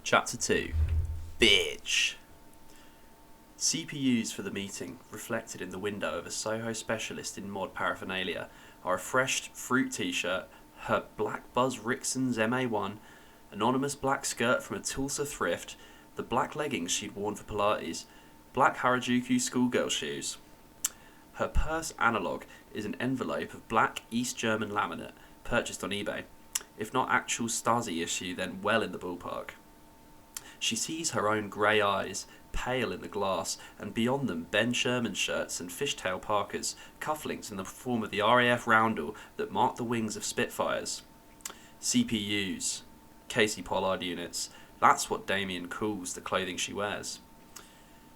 Chapter 2 Bitch. CPUs for the meeting, reflected in the window of a Soho specialist in mod paraphernalia, are a fresh fruit t-shirt, her black Buzz Rickson's MA1, anonymous black skirt from a Tulsa thrift, the black leggings she'd worn for Pilates, black Harajuku schoolgirl shoes. Her purse analogue is an envelope of black East German laminate, purchased on eBay. If not actual Stasi issue, then well in the ballpark. She sees her own grey eyes, pale in the glass, and beyond them Ben Sherman shirts and fishtail parkas, cufflinks in the form of the RAF roundel that mark the wings of Spitfires. CPUs, Casey Pollard units, that's what Damien calls the clothing she wears.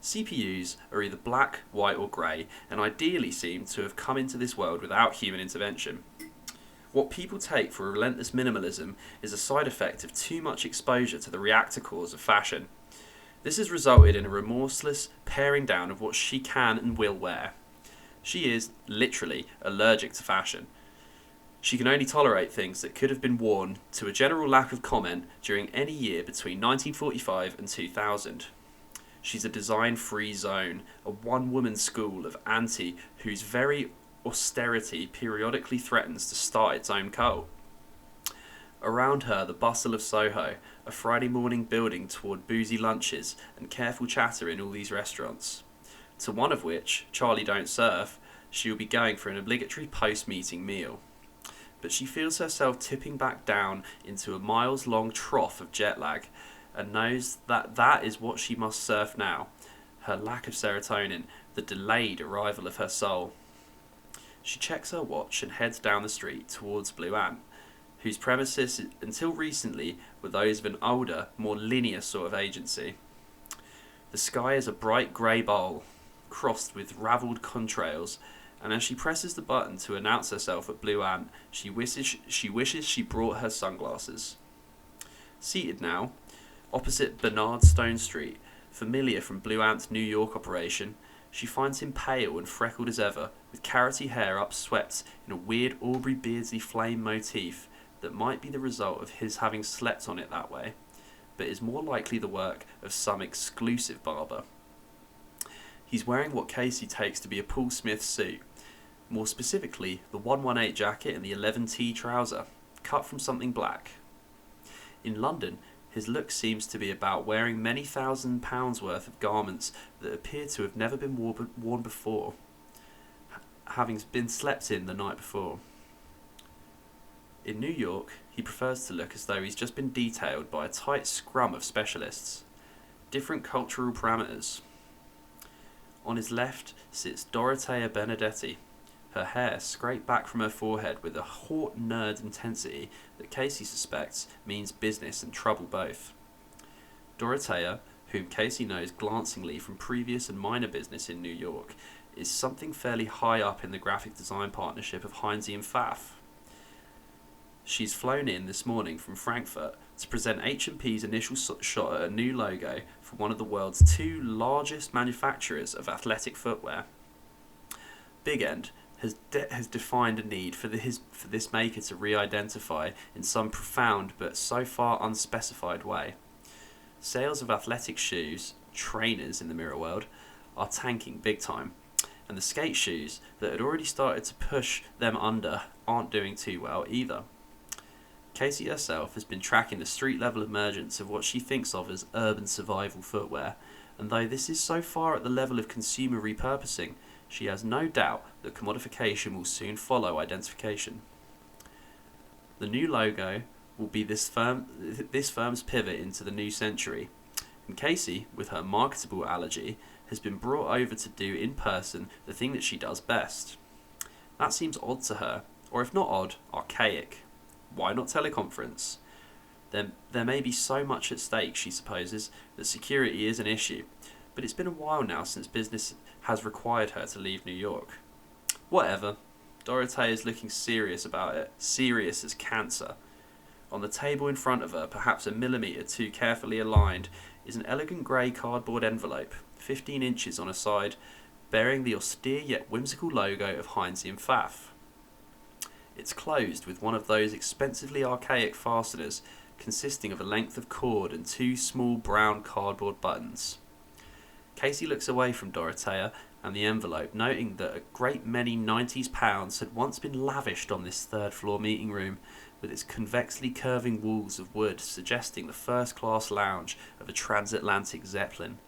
CPUs are either black, white or grey, and ideally seem to have come into this world without human intervention. What people take for relentless minimalism is a side effect of too much exposure to the reactor cores of fashion. This has resulted in a remorseless paring down of what she can and will wear. She is, literally, allergic to fashion. She can only tolerate things that could have been worn to a general lack of comment during any year between 1945 and 2000. She's a design-free zone, a one-woman school of anti whose very austerity periodically threatens to start its own cult. Around her, the bustle of Soho, a Friday morning building toward boozy lunches and careful chatter in all these restaurants. To one of which, Charlie Don't Surf, she will be going for an obligatory post-meeting meal. But she feels herself tipping back down into a miles-long trough of jet lag, and knows that that is what she must surf now, her lack of serotonin, the delayed arrival of her soul. She checks her watch and heads down the street towards Blue Ant, whose premises until recently were those of an older, more linear sort of agency. The sky is a bright grey bowl, crossed with ravelled contrails, and as she presses the button to announce herself at Blue Ant, she wishes she brought her sunglasses. Seated now, opposite Bernard Stone Street, familiar from Blue Ant's New York operation, she finds him pale and freckled as ever, with carroty hair upswept in a weird Aubrey Beardsley flame motif that might be the result of his having slept on it that way, but is more likely the work of some exclusive barber. He's wearing what Casey takes to be a Paul Smith suit, more specifically the 118 jacket and the 11T trouser, cut from something black. In London, his look seems to be about wearing many £1,000s worth of garments that appear to have never been worn before, having been slept in the night before. In New York, he prefers to look as though he's just been detailed by a tight scrum of specialists, different cultural parameters. On his left sits Dorothea Benedetti, her hair scraped back from her forehead with a haut nerd intensity that Casey suspects means business and trouble both. Dorothea, whom Casey knows glancingly from previous and minor business in New York, is something fairly high up in the graphic design partnership of Heinze and Pfaff. She's flown in this morning from Frankfurt to present H&P's initial shot at a new logo for one of the world's two largest manufacturers of athletic footwear. Big End has defined a need for this maker to re-identify in some profound but so far unspecified way. Sales of athletic shoes, trainers in the mirror world, are tanking big time, and the skate shoes that had already started to push them under aren't doing too well either. Casey herself has been tracking the street-level emergence of what she thinks of as urban survival footwear, and though this is so far at the level of consumer repurposing, she has no doubt that commodification will soon follow identification. The new logo will be this firm's pivot into the new century, and Casey, with her marketable allergy, has been brought over to do in person the thing that she does best. That seems odd to her, or if not odd, archaic. Why not teleconference? There may be so much at stake, she supposes, that security is an issue, but it's been a while now since business has required her to leave New York. Whatever. Dorothea is looking serious about it, serious as cancer. On the table in front of her, perhaps a millimetre too carefully aligned, is an elegant grey cardboard envelope, 15 inches on a side, bearing the austere yet whimsical logo of Heinze and Pfaff. It's closed with one of those expensively archaic fasteners consisting of a length of cord and 2 small brown cardboard buttons. Casey looks away from Dorothea and the envelope, noting that a great many 90s pounds had once been lavished on this third-floor meeting room, with its convexly curving walls of wood suggesting the first-class lounge of a transatlantic Zeppelin.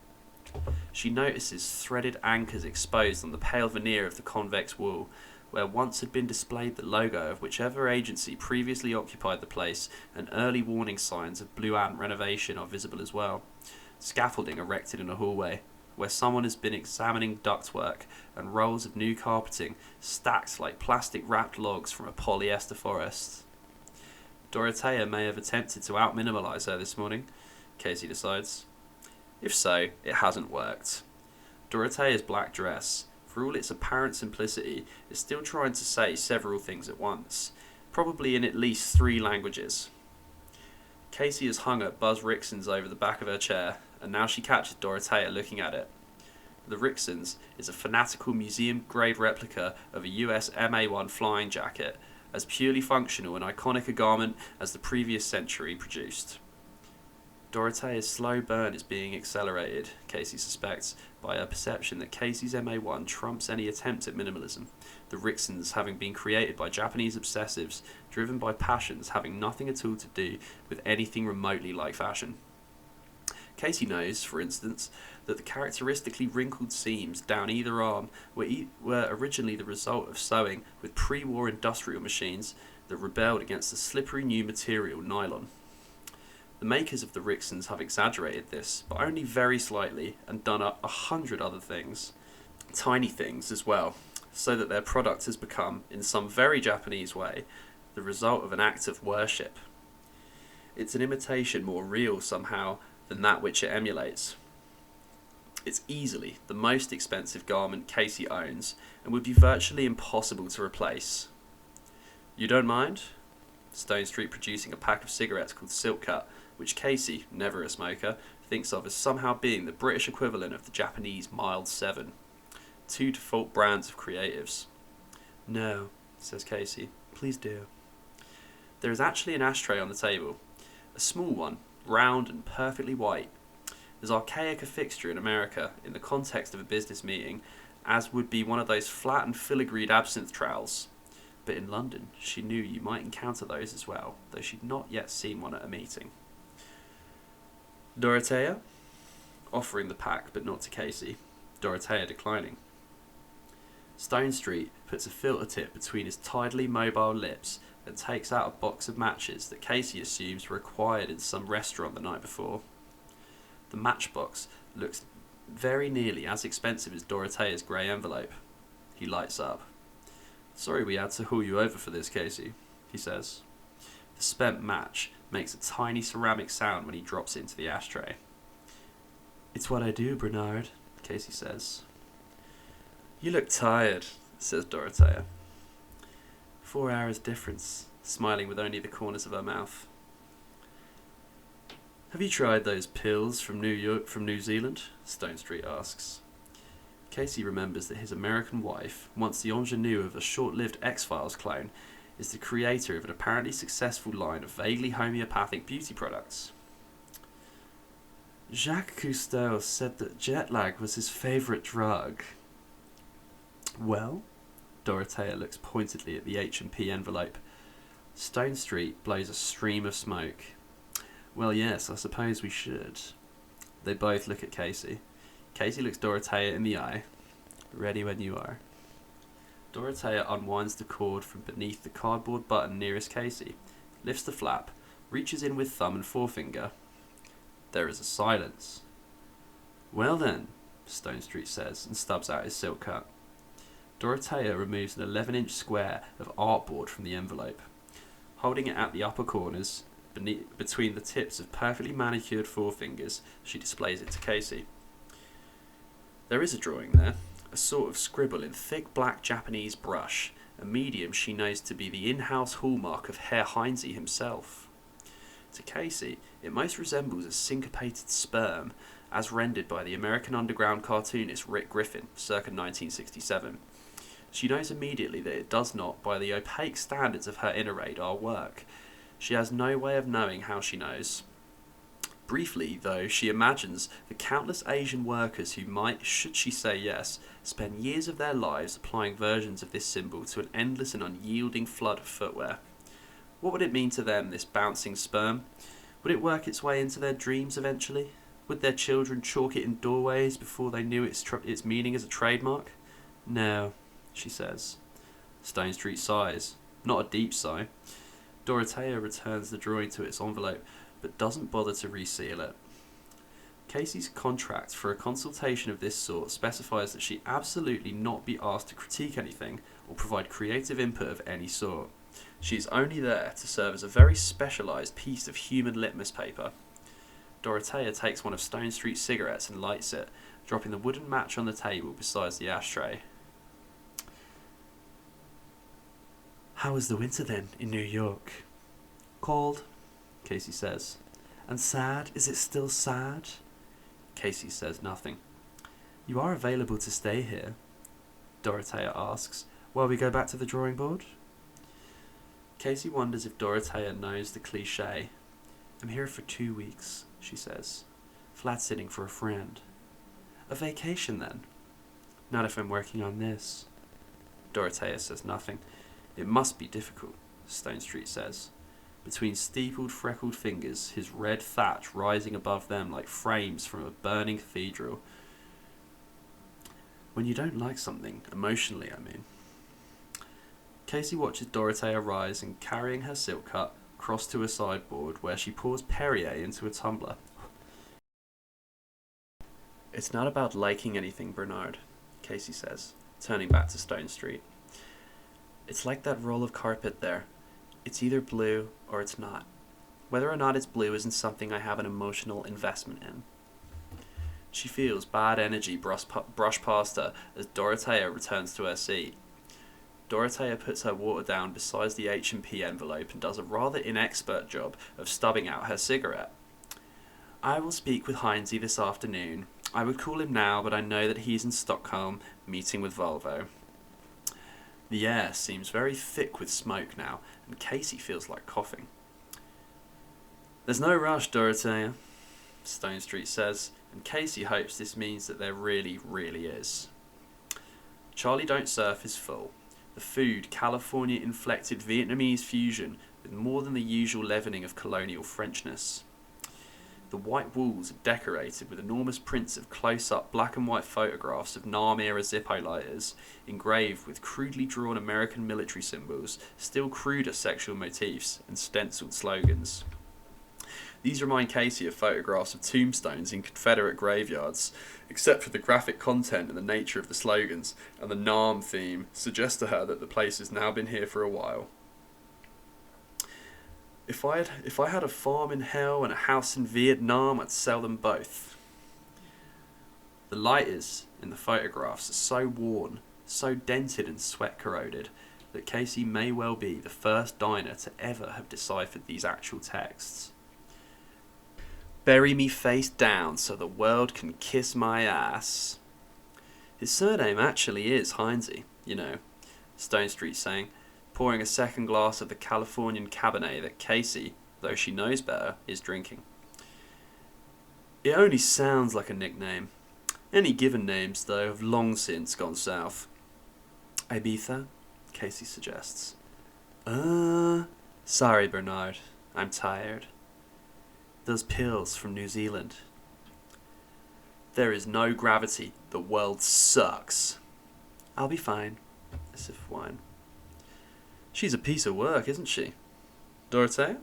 She notices threaded anchors exposed on the pale veneer of the convex wall, where once had been displayed the logo of whichever agency previously occupied the place, and early warning signs of Blue Ant renovation are visible as well. Scaffolding erected in a hallway, where someone has been examining ductwork, and rolls of new carpeting stacked like plastic-wrapped logs from a polyester forest. Dorothea may have attempted to out-minimalise her this morning, Casey decides. If so, it hasn't worked. Dorothea's black dress, for all its apparent simplicity, is still trying to say several things at once, probably in at least 3 languages. Casey has hung up Buzz Rixon's over the back of her chair, and now she catches Dorothea looking at it. The Rixon's is a fanatical museum-grade replica of a US MA1 flying jacket, as purely functional and iconic a garment as the previous century produced. Dorothea's slow burn is being accelerated, Casey suspects, by her perception that Casey's MA1 trumps any attempt at minimalism, the Rixons having been created by Japanese obsessives, driven by passions having nothing at all to do with anything remotely like fashion. Casey knows, for instance, that the characteristically wrinkled seams down either arm were originally the result of sewing with pre-war industrial machines that rebelled against the slippery new material nylon. The makers of the Rixons have exaggerated this, but only very slightly, and done up 100 other things, tiny things as well, so that their product has become, in some very Japanese way, the result of an act of worship. It's an imitation more real somehow than that which it emulates. It's easily the most expensive garment Casey owns, and would be virtually impossible to replace. You don't mind? Stone Street producing a pack of cigarettes called Silk Cut, which Casey, never a smoker, thinks of as somehow being the British equivalent of the Japanese Mild 7. 2 default brands of creatives. No, says Casey. Please do. There is actually an ashtray on the table. A small one, round and perfectly white. As archaic a fixture in America, in the context of a business meeting, as would be one of those flat and filigreed absinthe trowels. But in London, she knew you might encounter those as well, though she'd not yet seen one at a meeting. Dorothea? Offering the pack, but not to Casey. Dorothea declining. Stone Street puts a filter tip between his tidily mobile lips and takes out a box of matches that Casey assumes were acquired in some restaurant the night before. The matchbox looks very nearly as expensive as Dorothea's grey envelope. He lights up. Sorry we had to haul you over for this, Casey, he says. The spent match makes a tiny ceramic sound when he drops it into the ashtray. It's what I do, Bernard, Casey says. You look tired, says Dorothea. 4 hours difference, smiling with only the corners of her mouth. Have you tried those pills from New Zealand? Stone Street asks. Casey remembers that his American wife, once the ingenue of a short-lived X-Files clone, is the creator of an apparently successful line of vaguely homeopathic beauty products. Jacques Cousteau said that jet lag was his favourite drug. Well? Dorothea looks pointedly at the H&P envelope. Stone Street blows a stream of smoke. Well, yes, I suppose we should. They both look at Casey. Casey looks Dorothea in the eye. Ready when you are. Dorothea unwinds the cord from beneath the cardboard button nearest Casey, lifts the flap, reaches in with thumb and forefinger. There is a silence. Well then, Stone Street says, and stubs out his silk cut. Dorothea removes an 11-inch square of artboard from the envelope. Holding it at the upper corners, between the tips of perfectly manicured forefingers, she displays it to Casey. There is a drawing there, a sort of scribble in thick black Japanese brush, a medium she knows to be the in-house hallmark of Herr Heinze himself. To Casey, it most resembles a syncopated sperm, as rendered by the American underground cartoonist Rick Griffin, circa 1967. She knows immediately that it does not, by the opaque standards of her inner radar, work. She has no way of knowing how she knows. Briefly, though, she imagines the countless Asian workers who might, should she say yes, spend years of their lives applying versions of this symbol to an endless and unyielding flood of footwear. What would it mean to them, this bouncing sperm? Would it work its way into their dreams eventually? Would their children chalk it in doorways before they knew its meaning as a trademark? No, she says. Stone Street sighs. Not a deep sigh. Dorothea returns the drawing to its envelope, but doesn't bother to reseal it. Casey's contract for a consultation of this sort specifies that she absolutely not be asked to critique anything or provide creative input of any sort. She is only there to serve as a very specialised piece of human litmus paper. Dorothea takes one of Stone Street's cigarettes and lights it, dropping the wooden match on the table beside the ashtray. How was the winter then in New York? Cold, Casey says. And sad? Is it still sad? Casey says nothing. You are available to stay here, Dorothea asks, while we go back to the drawing board? Casey wonders if Dorothea knows the cliché. I'm here for 2 weeks, she says. Flat-sitting for a friend. A vacation, then? Not if I'm working on this. Dorothea says nothing. It must be difficult, Stone Street says. Between steepled, freckled fingers, his red thatch rising above them like frames from a burning cathedral. When you don't like something, emotionally, I mean. Casey watches Dorothea rise and, carrying her silk cut, cross to a sideboard where she pours Perrier into a tumbler. It's not about liking anything, Bernard, Casey says, turning back to Stone Street. It's like that roll of carpet there. It's either blue or it's not. Whether or not it's blue isn't something I have an emotional investment in. She feels bad energy brush past her as Dorothea returns to her seat. Dorothea puts her water down beside the H&P envelope and does a rather inexpert job of stubbing out her cigarette. I will speak with Heinze this afternoon. I would call him now, but I know that he's in Stockholm meeting with Volvo. The air seems very thick with smoke now, and Casey feels like coughing. There's no rush, Dorothea, Stone Street says, and Casey hopes this means that there really, really is. Charlie Don't Surf is full. The food, California-inflected Vietnamese fusion with more than the usual leavening of colonial Frenchness. The white walls are decorated with enormous prints of close-up black and white photographs of Nam-era Zippo lighters, engraved with crudely drawn American military symbols, still cruder sexual motifs, and stenciled slogans. These remind Casey of photographs of tombstones in Confederate graveyards, except for the graphic content and the nature of the slogans, and the Nam theme suggests to her that the place has now been here for a while. If I had a farm in hell and a house in Vietnam, I'd sell them both. The lighters in the photographs are so worn, so dented and sweat corroded, that Casey may well be the first diner to ever have deciphered these actual texts. Bury me face down so the world can kiss my ass. His surname actually is Heinze, you know, Stone Street saying, pouring a second glass of the Californian Cabernet that Casey, though she knows better, is drinking. It only sounds like a nickname. Any given names, though, have long since gone south. Ibiza? Casey suggests. Sorry, Bernard. I'm tired. Those pills from New Zealand. There is no gravity. The world sucks. I'll be fine. A sip of wine. She's a piece of work, isn't she? Dorothea?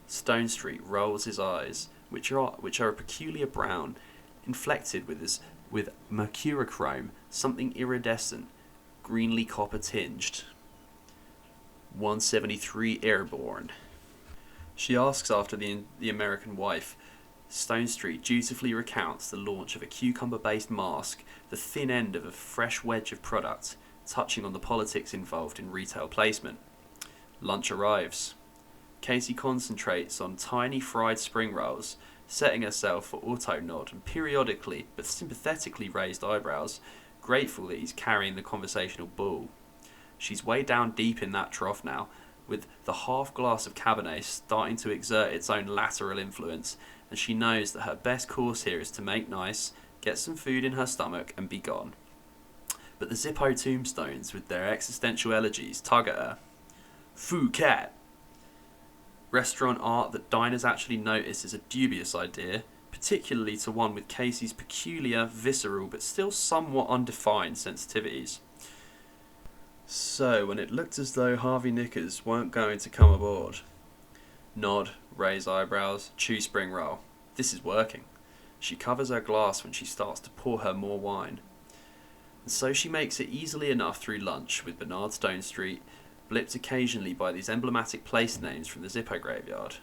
Stone Street rolls his eyes, which are a peculiar brown, inflected with mercurochrome, something iridescent, greenly copper tinged. 173 Airborne. She asks after the American wife. Stone Street dutifully recounts the launch of a cucumber-based mask, the thin end of a fresh wedge of product, touching on the politics involved in retail placement. Lunch arrives. Casey concentrates on tiny fried spring rolls, setting herself for auto-nod and periodically but sympathetically raised eyebrows, grateful that he's carrying the conversational bull. She's way down deep in that trough now, with the half glass of Cabernet starting to exert its own lateral influence, and she knows that her best course here is to make nice, get some food in her stomach, and be gone. But the Zippo tombstones, with their existential elegies, tug at her. Foo cat! Restaurant art that diners actually notice is a dubious idea, particularly to one with Casey's peculiar, visceral, but still somewhat undefined sensitivities. So, when it looked as though Harvey Knickers weren't going to come aboard, nod, raise eyebrows, chew spring roll. This is working. She covers her glass when she starts to pour her more wine. And so she makes it easily enough through lunch with Bernard Stone Street, blipped occasionally by these emblematic place names from the Zippo graveyard.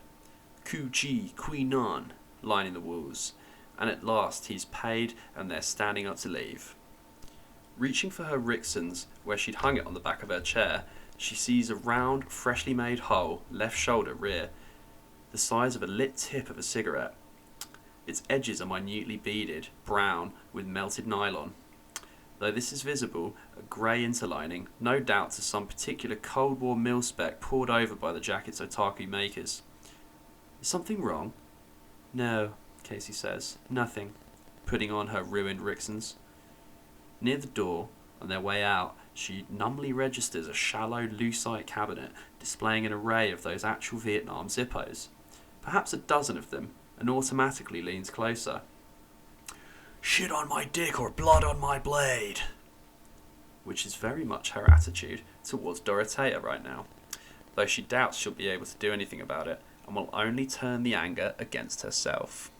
Ku Chi, Kui Nan, lining the walls, and at last he's paid and they're standing up to leave. Reaching for her Rixon's, where she'd hung it on the back of her chair, she sees a round, freshly made hole, left shoulder rear, the size of a lit tip of a cigarette. Its edges are minutely beaded, brown, with melted nylon. Though this is visible, a grey interlining, no doubt to some particular Cold War mil-spec poured over by the jacket's otaku makers. Is something wrong? No, Casey says. Nothing. Putting on her ruined Rixon's. Near the door, on their way out, she numbly registers a shallow, lucite cabinet displaying an array of those actual Vietnam Zippos. Perhaps a dozen of them, and automatically leans closer. Shit on my dick or blood on my blade. Which is very much her attitude towards Dorothea right now, though she doubts she'll be able to do anything about it and will only turn the anger against herself.